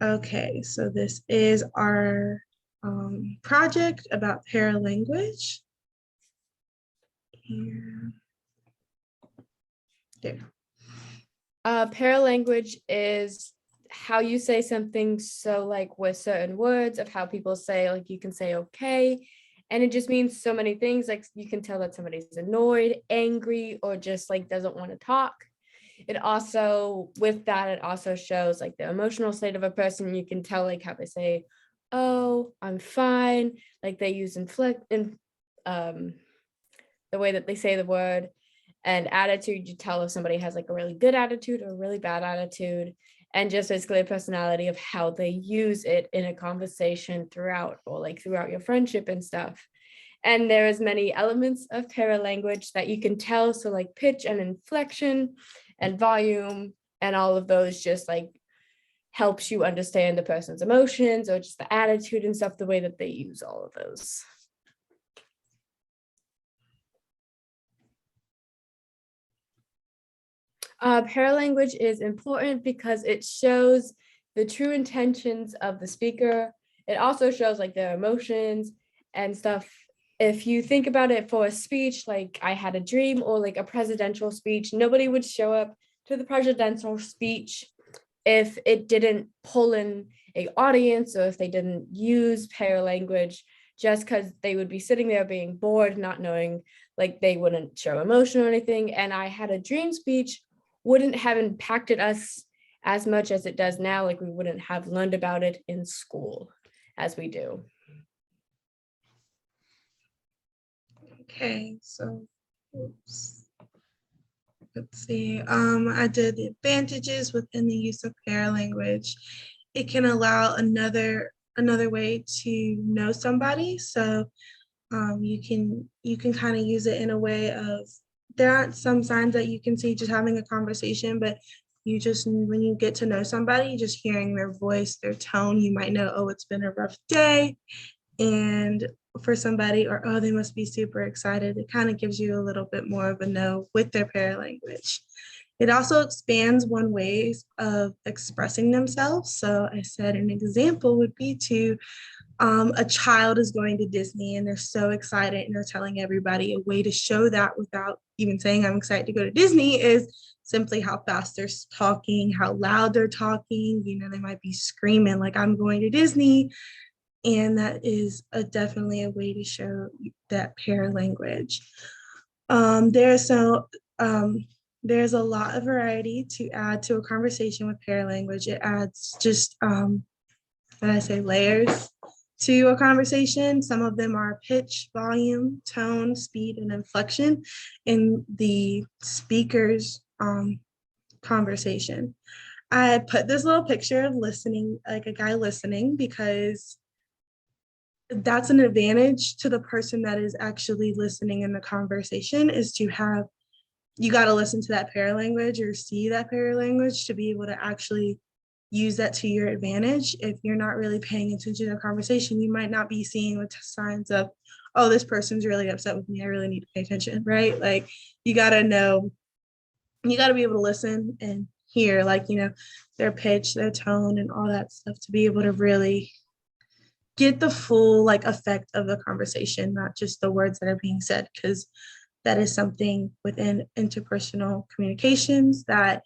Okay, so this is our project about paralanguage. Here. There. Paralanguage is how you say something, so like with certain words of how people say, like you can say okay, and it just means so many things, like you can tell that somebody's annoyed, angry, or just like doesn't want to talk. It also, with that, it also shows like the emotional state of a person. You can tell like how they say, oh, I'm fine, like they use inflect in the way that they say the word. And attitude, you tell if somebody has like a really good attitude or a really bad attitude, and just basically a personality of how they use it in a conversation throughout, or like throughout your friendship and stuff. And there is many elements of paralanguage that you can tell, so like pitch and inflection and volume and all of those just like helps you understand the person's emotions or just the attitude and stuff, the way that they use all of those. Paralanguage is important because it shows the true intentions of the speaker. It also shows like their emotions and stuff. If you think about it, for a speech, like I had a dream or like a presidential speech, nobody would show up to the presidential speech if it didn't pull in a audience, or if they didn't use paralanguage, just because they would be sitting there being bored, not knowing, like they wouldn't show emotion or anything. And I had a dream speech wouldn't have impacted us as much as it does now. Like we wouldn't have learned about it in school as we do. Okay, so oops. Let's see. I did the advantages within the use of paralanguage. It can allow another way to know somebody. So you can kind of use it in a way of, there aren't some signs that you can see just having a conversation, but you just, when you get to know somebody, just hearing their voice, their tone, you might know, oh, it's been a rough day. And for somebody, or oh, they must be super excited. It kind of gives you a little bit more of a know with their paralanguage. It also expands one ways of expressing themselves. So I said an example would be to a child is going to Disney and they're so excited and they're telling everybody. A way to show that without even saying I'm excited to go to Disney is simply how fast they're talking, how loud they're talking. You know, they might be screaming like I'm going to Disney. And that is definitely a way to show that paralanguage. There's a lot of variety to add to a conversation with paralanguage. It adds just, layers to a conversation. Some of them are pitch, volume, tone, speed, and inflection in the speaker's conversation. I put this little picture of listening, like a guy listening, because that's an advantage to the person that is actually listening in the conversation, is to have, you got to listen to that paralanguage or see that paralanguage to be able to actually use that to your advantage. If you're not really paying attention to the conversation, you might not be seeing the signs of, oh, this person's really upset with me, I really need to pay attention, right? Like you got to know, you got to be able to listen and hear, like, you know, their pitch, their tone, and all that stuff to be able to really get the full like effect of the conversation, not just the words that are being said, because that is something within interpersonal communications that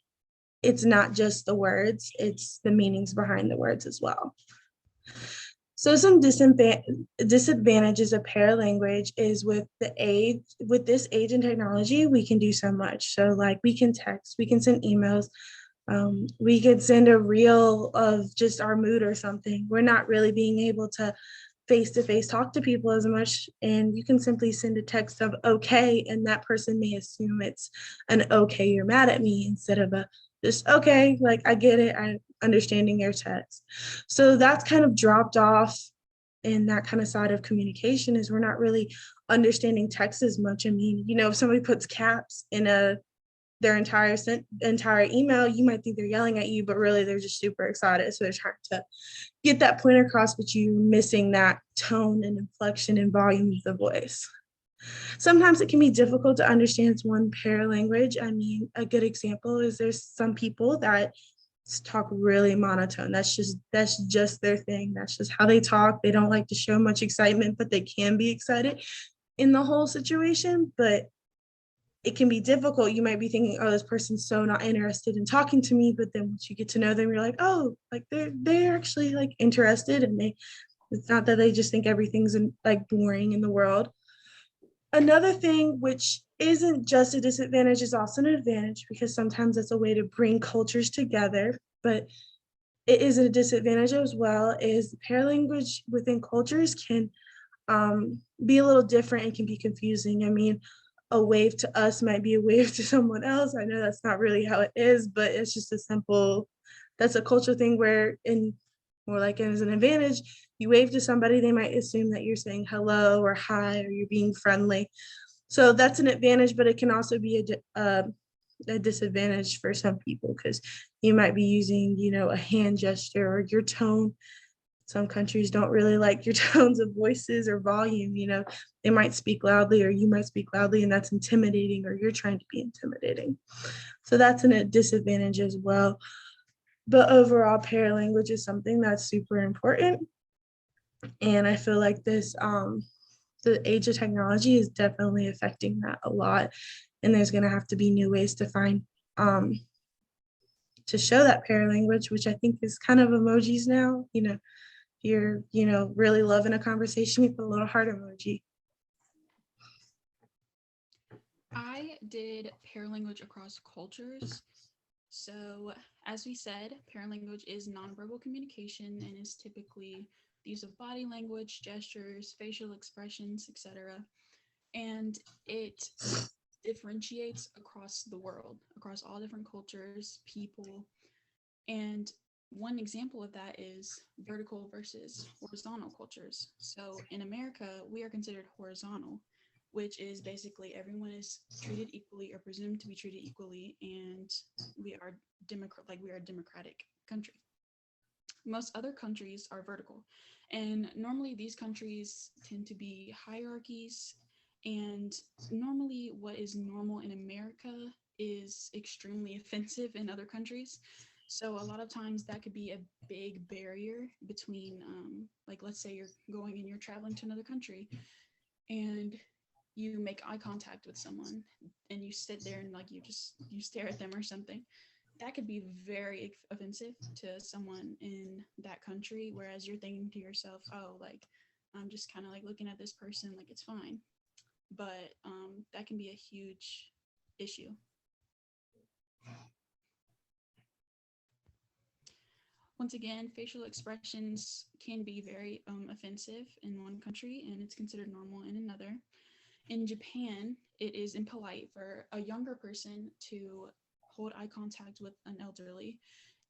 it's not just the words, it's the meanings behind the words as well. So some disadvantages of paralanguage is with this age and technology, we can do so much. So like we can text, we can send emails, we could send a reel of just our mood or something. We're not really being able to face-to-face talk to people as much, and you can simply send a text of okay, and that person may assume it's an okay, you're mad at me, instead of a just okay, like I get it, I'm understanding your text. So that's kind of dropped off in that kind of side of communication, is we're not really understanding text as much. I mean, you know, if somebody puts caps in their entire email, you might think they're yelling at you, but really they're just super excited. So they're trying to get that point across, but you're missing that tone and inflection and volume of the voice. Sometimes it can be difficult to understand one paralanguage. I mean, a good example is there's some people that talk really monotone. That's just their thing. That's just how they talk. They don't like to show much excitement, but they can be excited in the whole situation. But it can be difficult. You might be thinking, oh, this person's so not interested in talking to me. But then once you get to know them, you're like, oh, like they're actually like interested, and it's not that they just think everything's like boring in the world. Another thing, which isn't just a disadvantage, is also an advantage because sometimes it's a way to bring cultures together, but it is a disadvantage as well, is paralanguage within cultures can be a little different and can be confusing. I mean, a wave to us might be a wave to someone else. I know that's not really how it is, but it's just a simple, that's a cultural thing where in more like as an advantage, you wave to somebody, they might assume that you're saying hello or hi or you're being friendly. So that's an advantage, but it can also be a disadvantage for some people because you might be using, a hand gesture or your tone. Some countries don't really like your tones of voices or volume. They might speak loudly or you might speak loudly, and that's intimidating, or you're trying to be intimidating. So that's a disadvantage as well. But overall, paralanguage is something that's super important. And I feel like the age of technology is definitely affecting that a lot. And there's going to have to be new ways to find to show that paralanguage, which I think is kind of emojis now. You're really loving a conversation, you put a little heart emoji. I did paralanguage across cultures. So, as we said, paralanguage is nonverbal communication and is typically the use of body language, gestures, facial expressions, etc. And it differentiates across the world, across all different cultures, people. And one example of that is vertical versus horizontal cultures. So in America, we are considered horizontal, which is basically everyone is treated equally or presumed to be treated equally, and we are we are a democratic country. Most other countries are vertical, and normally these countries tend to be hierarchies, and normally what is normal in America is extremely offensive in other countries. So a lot of times that could be a big barrier between like let's say you're going and you're traveling to another country and you make eye contact with someone and you sit there and like you stare at them or something, that could be very offensive to someone in that country, whereas you're thinking to yourself, oh, like I'm just kind of like looking at this person like it's fine. But that can be a huge issue. Once again, facial expressions can be very offensive in one country and it's considered normal in another. In Japan, it is impolite for a younger person to hold eye contact with an elderly.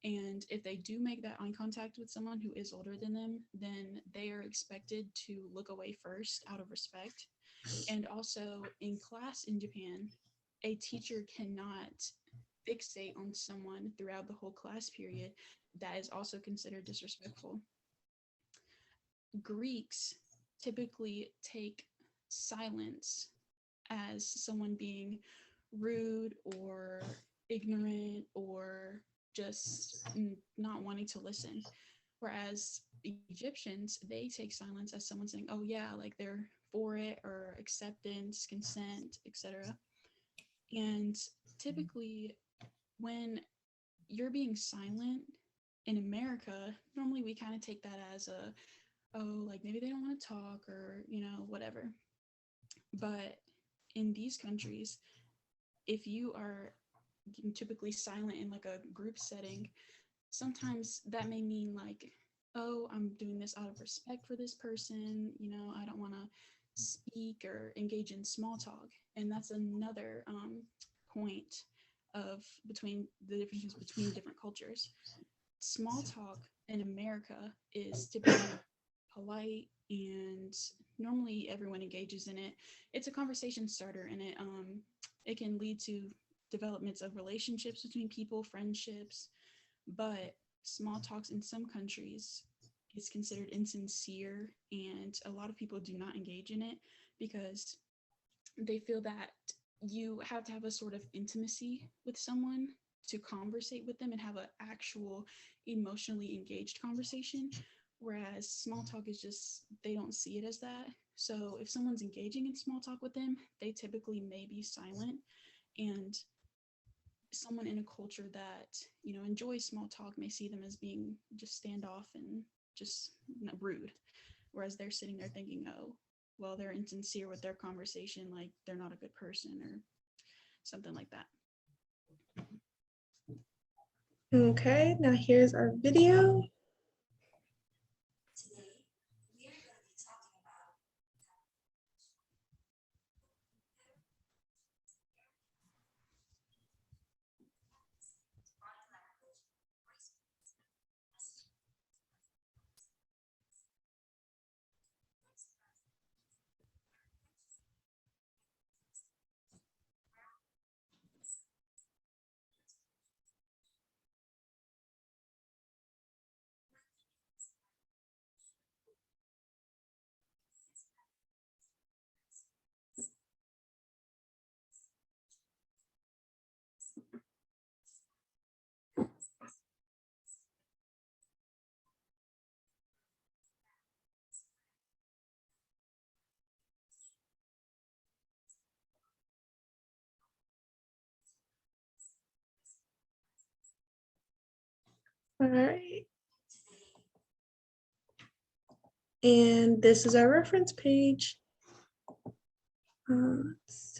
And if they do make that eye contact with someone who is older than them, then they are expected to look away first out of respect. And also in class in Japan, a teacher cannot fixate on someone throughout the whole class period. That is also considered disrespectful. Greeks typically take silence as someone being rude or ignorant or just not wanting to listen. Whereas Egyptians, they take silence as someone saying, oh, yeah, like they're for it or acceptance, consent, etc. And typically, when you're being silent in America, normally we kind of take that as a, oh, like maybe they don't want to talk or, whatever. But in these countries, if you are typically silent in like a group setting, sometimes that may mean like, oh, I'm doing this out of respect for this person, I don't want to speak or engage in small talk. And that's another point of between the differences between different cultures. Small talk in America is typically polite and normally everyone engages in it. It's a conversation starter and it can lead to developments of relationships between people, friendships, but small talks in some countries is considered insincere and a lot of people do not engage in it because they feel that you have to have a sort of intimacy with someone to conversate with them and have an actual emotionally engaged conversation. Whereas small talk is just, they don't see it as that. So if someone's engaging in small talk with them, they typically may be silent. And someone in a culture that, you know, enjoys small talk may see them as being just standoff and just rude. Whereas they're sitting there thinking, oh, well, they're insincere with their conversation, like they're not a good person or something like that. Okay, now here's our video. All right. And this is our reference page. Let's